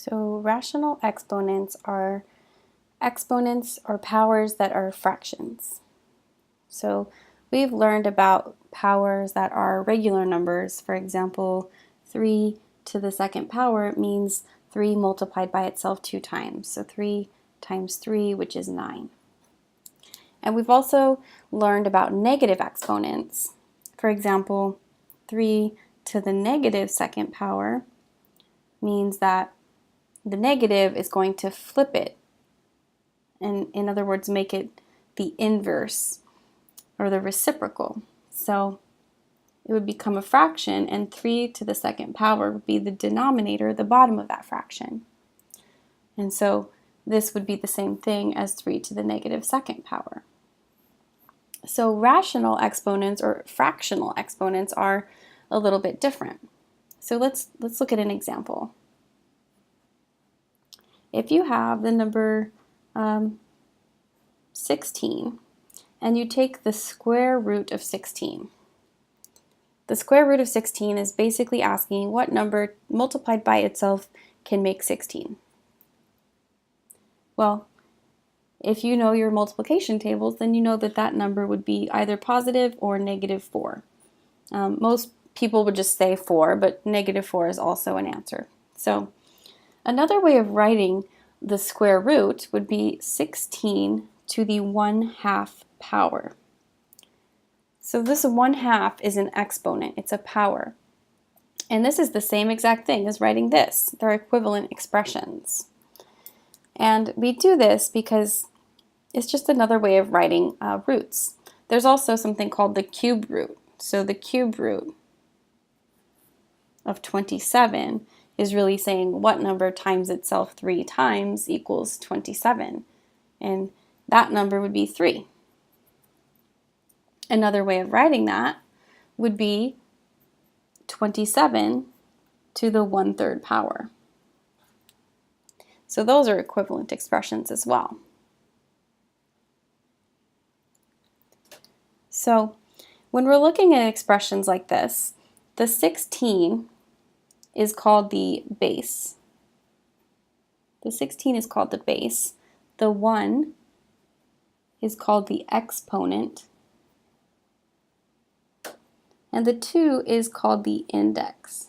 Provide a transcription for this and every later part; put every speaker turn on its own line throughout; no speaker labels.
So rational exponents are powers that are fractions. So we've learned about powers that are regular numbers. For example, 3 to the second power means 3 multiplied by itself 2 times. So 3 times 3, which is 9. And we've also learned about negative exponents. For example, 3 to the negative second power means that the negative is going to flip it, and in other words, make it the inverse or the reciprocal. So it would become a fraction, and 3 to the second power would be the denominator, the bottom of that fraction. And so this would be the same thing as 3 to the negative second power. So rational exponents or fractional exponents are a little bit different. So let's look at an example. If you have the number 16 and you take the square root of 16, the square root of 16 is basically asking what number multiplied by itself can make 16. Well, if you know your multiplication tables, then you know that that number would be either positive or negative 4. Most people would just say 4, but negative 4 is also an answer. So another way of writing the square root would be 16 to the 1/2 power. So this 1/2 is an exponent, it's a power. And this is the same exact thing as writing this. They're equivalent expressions. And we do this because it's just another way of writing roots. There's also something called the cube root. So the cube root of 27 is really saying what number times itself 3 times equals 27. And that number would be 3. Another way of writing that would be 27 to the 1/3 power. So those are equivalent expressions as well. So when we're looking at expressions like this, the 16 is called the base. The 16 is called the base. The 1 is called the exponent. And the 2 is called the index.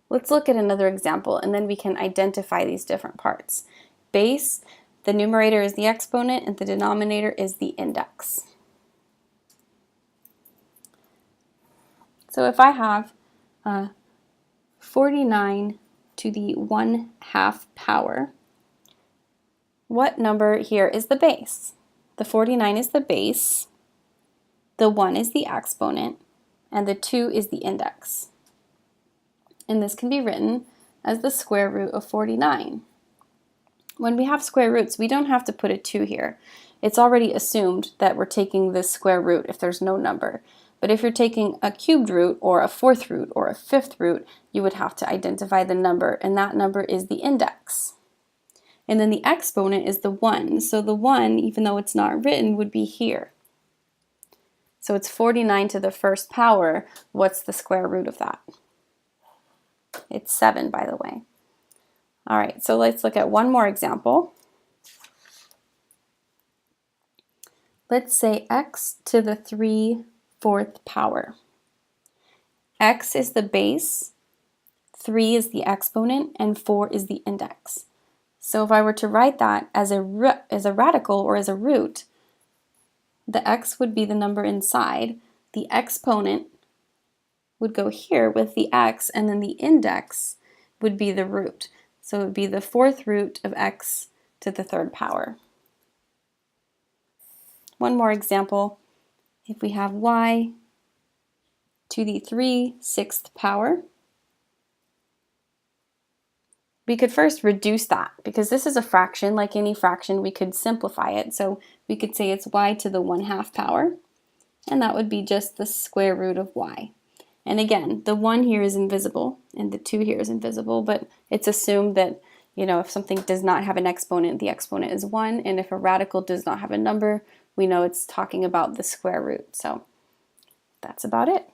Let's look at another example, and then we can identify these different parts. Base, the numerator is the exponent, and the denominator is the index. So if I have 49 to the 1/2 power, what number here is the base? The 49 is the base, the 1 is the exponent, and the 2 is the index. And this can be written as the square root of 49. When we have square roots, we don't have to put a 2 here. It's already assumed that we're taking this square root if there's no number. But if you're taking a cubed root or a 4th root or a 5th root, you would have to identify the number, and that number is the index. And then the exponent is the 1. So the 1, even though it's not written, would be here. So it's 49 to the 1st power. What's the square root of that? It's 7, by the way. All right, so let's look at one more example. Let's say x to the 3/4 power. X is the base, 3 is the exponent, and 4 is the index. So if I were to write that as a radical or as a root, the x would be the number inside, the exponent would go here with the x, and then the index would be the root. So it would be the 4th root of x to the 3rd power. One more example, if we have y to the 3/6 power, we could first reduce that because this is a fraction. Like any fraction, we could simplify it. So we could say it's y to the 1/2 power, and that would be just the square root of y. And again, the 1 here is invisible and the 2 here is invisible, but it's assumed that, you know, if something does not have an exponent, the exponent is 1, and if a radical does not have a number, we know it's talking about the square root. So that's about it.